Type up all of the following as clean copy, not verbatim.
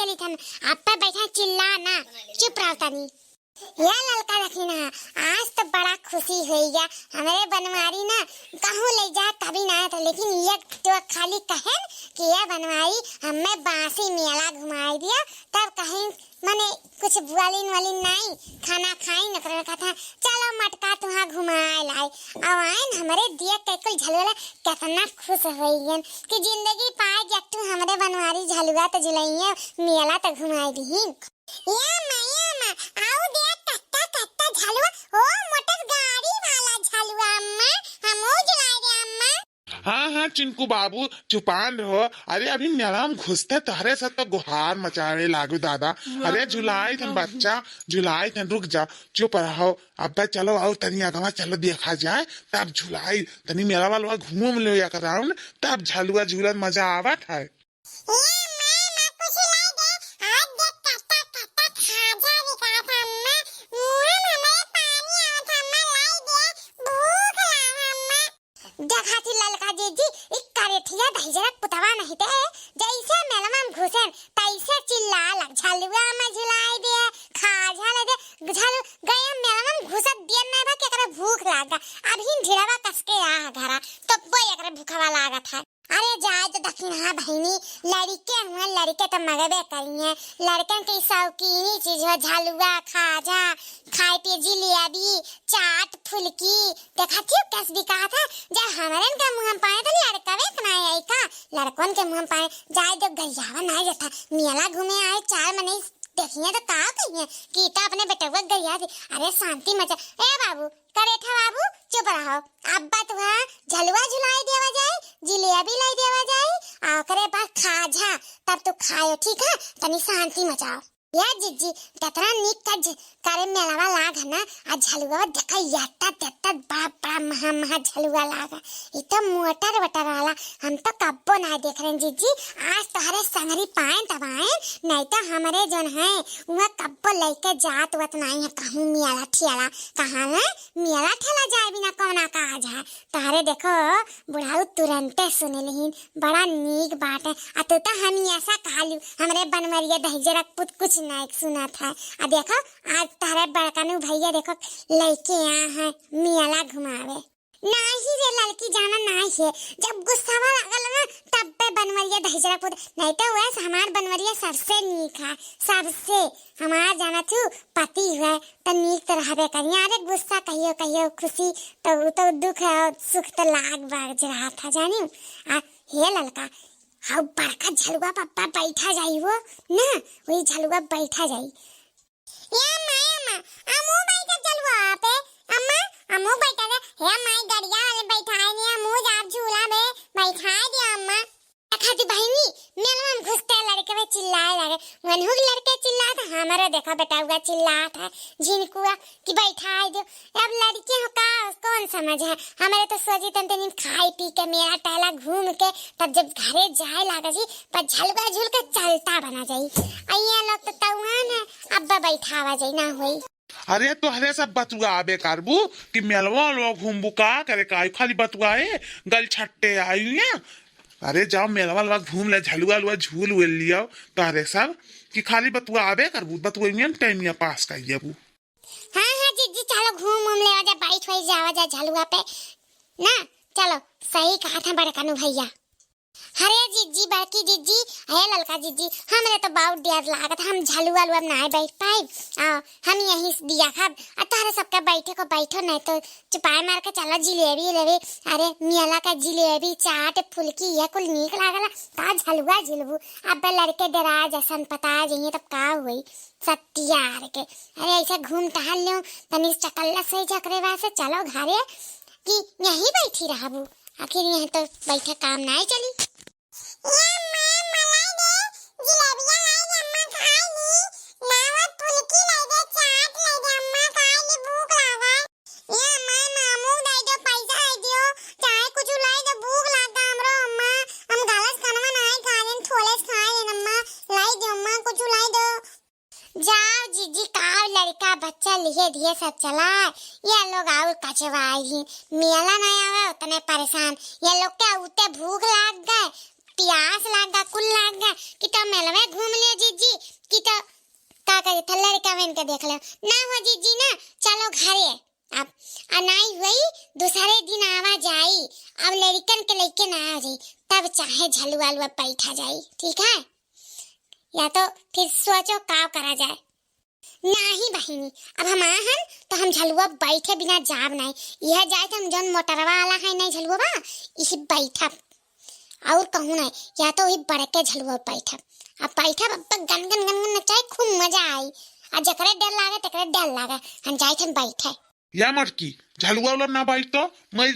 चली थन आपा बैठा चिल्ला ना चुप रहो तनी। या ललका रखी ना आज तो बड़ा खुशी हुई गया हमारे बनवारी ना कहूँ ले जा कभी ना था, लेकिन ये तो खाली कहे कि यह बनवारी हमें बासी मेला घुमाई दिया तब कहीं मने कुछ बुआलिन वाली नहीं खाना खाई न कर रखा था। चलो मटका तुहा घुमाए लाई अब आइन हमारे दिया कैकुल झलुआ कितना खुश हुई कि जिंदगी पाए जब तू हमारे बनवारी झलुआ तो झुलाइए मेला तो घुमाई दी। या माया आओ दे कट्टा कट्टा झलुआ ओ मोटर गाड़ी वाला झलुआ अम्मा हम ओ झुलाए दे अम्मा। हाँ चिंकू बाबू चुपान रहो। अरे अभी मेला में घुसते तहरे से तो गुहार मचावे लागू दादा। अरे झुलाई थन बच्चा झुलाई थन रुक जा चुप रहो। अब चलो आओ तनी अगवा चलो देखा जाए तब झुलाई तनी मेला वाला घूम ले या कराउन तब झलुआ झूलन मजा आवत है। जखाती ललका जीजी एक करेठिया दहिजरा पुतवा नहीं ते जैसे मेला में घुसेन तैसे चिल्ला लग झलुआ में झुलाई दे खा झाले दे झलु गया मेला में घुसत दियन नहीं बा केकरा भूख लागा अभी ढिड़ावा कसके आ घरा तो वो एकरा भूखवा लागत है। अरे जाए तो दक्षिण हाँ बहनी लड़के हुए लड़के तो मगबे करिए लड़कन की शौकीनी चीज हो झलुआ खाजा खाए पे जिलेबी चाट फुलकी देखा थी कैसे बिका था जब हमारे का मुंह पाए तो लड़कवे कनाए आई का लड़कों के मुंह पाए जाए तो गरियावा नहीं जाता मेला घूमे आए चार मने देखिए तो का कहिए कीता अपने बेटे को गरिया थी। अरे शांति मचा ए बाबू करेठा बाबू चुप रहो अब्बा तुहा झलुआ झुलाई देवा जाए जिलेबी लाई देवा जाए आखरे बाद खाजा तब तो खाओ ठीक है तनी शांति मचाओ। या जिज्जी ततरा निक का करे मेलावा लाग है ना आज झलुआ देखा याता तत्ता बड़ा बड़ा महा झलुआ लागा इतना मोटर वटर वाला हम तो कब्बो ना देख रहे जिज्जी आज तो हरे संगरी पाए तब आए नहीं तो हमारे जोन है वहाँ कब्बो लेके जात वत नहीं है कहूँ मियाला ठियाला कहाँ ना मियाला ठेला जाए बिना कौना का आज है तारे देखो बुढ़ाऊ तुरंते सुने लेकिन बड़ा नीक बात है अतु तो हम ऐसा खा लू हमारे बनवरिया दहिजरा पुत कुछ नहीं सुना था। अब देखो आज तारे बड़कानू भैया देखो लड़के यहाँ है मेला घुमावे नहीं रे लड़की जाना नहीं है जब गुस्सा लगल ना तब पे बनवरिया दहिजरा पुत नहीं तो वैसे हमार बनवरिया सबसे नीक है सबसे हमार जाना तू पति हुआ तो नीक तो रहबे करिए। अरे गुस्सा कहियो कहियो खुशी तो दुख है सुख तो लाग बाग रहा था जानी हे ललका हाँ बड़का झलुआ पप्पा बैठा जाई वो ना वही झलुआ बैठा जाई। या माया अमू बैठा झलुआ पे अम्मा अमू बैठा दे हे माई गड़िया वाले बैठाए ने अमू जाब झूला में बैठाए दे अम्मा खाती बहनी मेला में घुसते लड़के में चिल्लाए लगे मनहुक लड़के चिल्ला था हमारा देखा बेटा हुआ चिल्ला था झिनकुआ कि बैठाए दो अब लड़के हो का कौन समझ है हमारे तो सोची तंते दिन खाई पी के मेला टहला घूम के तब जब घरे जाए लागा जी पर झलुआ झूल के चलता बना जाई अइया लोग तो तउआन है अब्बा बैठावा जाई ना होई। अरे तो हरे सब बतुआ आबे करबू कि मेलवा लो घूमबू का करे का खाली बतुआए गल छट्टे आई है। अरे जाओ मेला वाला घूम ले झलुआ लुआ झूल उल लिया तारे सब कि खाली बतुआ आबे करबू बतुआ में टाइम या पास कर जेबू। हाँ जीजी चलो घूम ले जा बैठ होई जावा जा झलुआ पे ना चलो सही कहा था बड़कानू भैया। हरे जीजी बड़की जीजी हे ललका जीजी हमरे तो बहुत डर लागत हम झलुआ लुआ नहीं बैठ पाए हम यहीं दिया खाब तारे सबका बैठे को बैठो नहीं तो चुपाए मार के चलो जिलेबी लेवे। अरे मेला का जिलेबी चाट फुलकी ये कुल नीक लागला ता झलुआ झुलबू अब लड़के डरा जैसन पता जाइए तब का हुई सत्यार के। अरे ऐसा घूम टहल लो तनी चकल्ला से चकरे वासे चलो घरे कि यहीं बैठी रहबू आखिर यहाँ तो बैठे काम नहीं चली। जाओ जीजी का लड़का बच्चा लिए दिए सब चला ये लोग और कचवाई मेला नहीं आवे उतने परेशान ये लोग के उते भूख लाग गए प्यास लागा कुल लागा कि तो मेलवे घूम लियो जीजी कि तो का करे थल्ला का वेन के देख ले ना हो जीजी ना चलो घरे अब अनाई हुई दूसरे दिन आवा जाई अब लड़कन के लेके ना आ जाई तब चाहे झलुआ लुआ बैठा जाई ठीक है या तो फिर सोचो का करा जाए नहीं बहिनी अब हम आहन तो हम झलुआ बैठे बिना जाब नहीं यह जाए तो हम जौन मोटरवा वाला है नहीं झलुआ बा इसी बैठा और कहूँ नहीं या तो वही बड़के झलुआ बैठा अब बैठा अब तक गन गन गन गन नचाए खूब मजा आई आ जकरे डर लागे तकरे डर लागे हम जाए थे बैठे या मटकी झलुआ वाला ना बाइक तो मर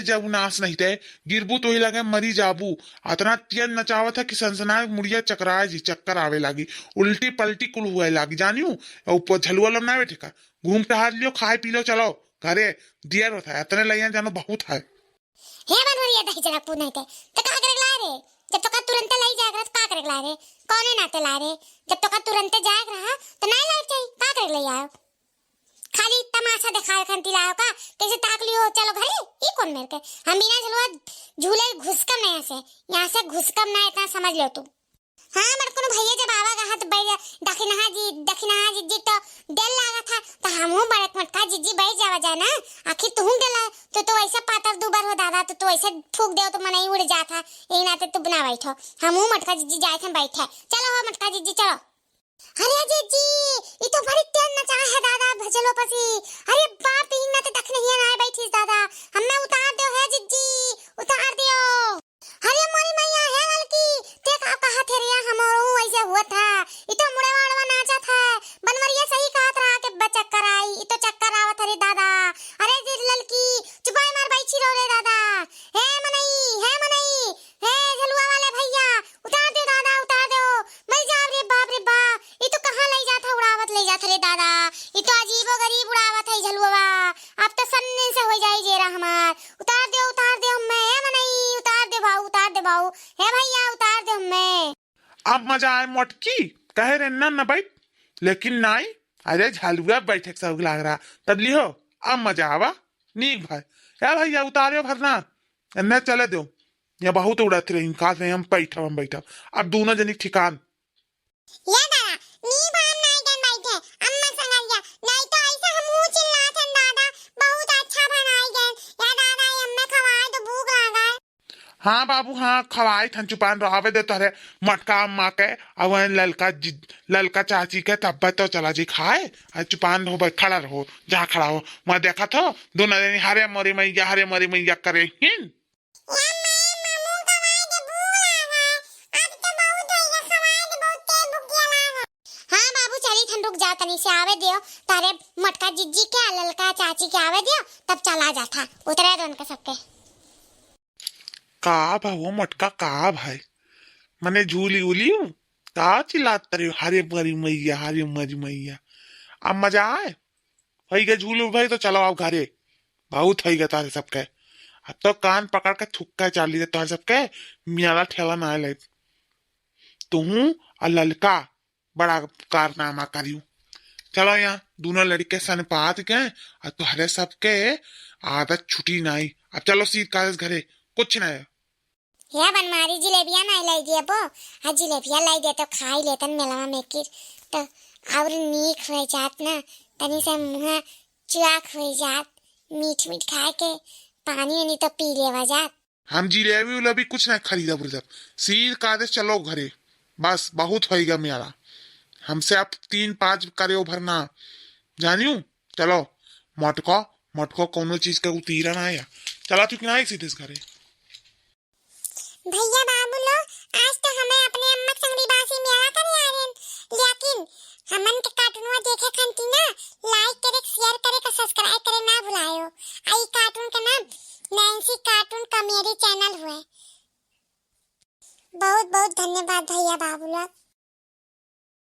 जाबू नाश नहीं थे गिरबू तो ही लगे मरी जाबू अतना तेज नचावत है कि सनसनाए मुड़िया चकराए जी चक्कर आवे लागी उल्टी पलटी कुल हुए लागी जानियो ऊपर झलुआ वाला ना बैठे का घूम टहल लियो खाए पी लो चलो घरे देर होता है इतने लइया जानो बहुत है हे बनवरिया दही जरा पू नहीं थे तो का करे ला रे जब तो का तुरंत लाई जाग रहा का करे ला रे कौने नाते ला रे जब तो का तुरंत जाग रहा तो नहीं लाई चाहिए का करे ले आओ खाली तमाशा दिखाए खंती लाओ का कैसे ताक लियो चलो घरे ये कौन मेरे के हम बिना चलो झूले घुसकम नहीं ऐसे यहाँ से घुसकम ना इतना समझ लो तू हाँ मेरे को भैया जब आवा का हाथ बैठ दखिना जी तो डर लगा था तो हम हूँ बड़क मटका जी बैठ जावा जाए ना आखिर तू डला तो ऐसा पातर दुबर हो दादा तो ऐसे फूक दे तो मन ही उड़ जाता यही नाते तू बना बैठो हम हूँ मटका जी जाए थे बैठे चलो हो मटका जी चलो अरे जीजी ये तो बड़ी तेज नचा है दादा भजलो पसी अरे बाप ही ना तो दख नहीं ना बैठी दादा हमें उतार दो है जीजी उतार दियो अरे मोरी मैया है लड़की देख आप कहा थे रिया हमरो ऐसे हुआ था ये तो मुड़े वाड़वा नाचा था बनवरिया सही कहा था कि बचक्कर आई ये तो चक्कर आवत रे दादा अरे जी लड़की चुपाई मार बैठी रो रे दादा हे मनई हे झलुआ वाले भैया उतार दो दादा उतार दो मैं जा रे बाप ये तो कहां ले जाता उड़ावत ले जाता रे दादा ये तो अजीबो गरीब उड़ावत है झलुआ अब तो सन्ने से हो जाई जेरा हमार उतार दे मैं मनई उतार दे भाऊ हे भैया उतार दे मैं अब मजा आए मोटकी कहे रे ना बैठ लेकिन नहीं अरे झलुआ बैठे सब लग रहा तब लियो अब मजा आवा नीक भाई या भैया उतारियो भरना न चले दो या बहुत उड़त रही काल में हम बैठा अब दोनों जनी ठिकान या दादा नी बाम नहीं गन बैठे अम्मा संगरिया नहीं तो ऐसा हम मुंह चिल्लाते दादा बहुत अच्छा बनाई गन या दादा अम्मा खवाए तो भूख लगा हाँ बाबू हाँ खवाई थन चुपान रहावे दे तोरे मटका अम्मा के अवन ललका चाची के तब तो चला जी खाए चुपान हो खड़ा रहो जहाँ खड़ा हो मैं देखा था दोनों दिन हरे मरी मैया करे हिन तनी से आवे दियो तारे मटका जिज्जी के ललका चाची के आवे दियो तब चला जाता उतरे दोन के सबके का भाव मटका का भाई मने झूली उली हूँ का चिल्लाते रही हरे मरी मैया अब मजा आए वही के झूलू भाई तो चलो आप घरे बहुत है तारे सबके अब तो कान पकड़ के थुक्का चाली तारे सबके मियाला ठेला ना ले तू और ललका बड़ा कारनामा करियो चलो यहाँ दोनों लड़के सन पात गए और तुहरे सबके आदत छुटी नहीं अब चलो सीध कागज घरे कुछ नहीं या बनमारी जिलेबिया नहीं लाई दिया बो हाँ जिलेबिया लाई दे तो खाई लेतन मेला में की तो और नीक हो जात ना तनी से मुँह चुआक हो जात मीठ खाए के पानी नहीं तो पी लेवा जात हम जिलेबी उलेबी कुछ नहीं खरीदा बुरजब सीध कागज चलो घरे बस बहुत होएगा मेरा हमसे आप 3-5 करे भरना जानियो चलो मटको कोनो चीज का उतीरा ना आया चला तू किनारे सीधे घरे भैया बाबू लो आज तो हमें अपने अम्मा संगरी बासी मेरा कर यारेन लेकिन हमन के कार्टूनवा देखे खंती ना लाइक करे शेयर करे का सब्सक्राइब करे ना भुलायो आई कार्टून का नाम नैंसी कार्टून कॉमेडी चैनल हुए बहुत बहुत धन्यवाद भैया बाबू लोग।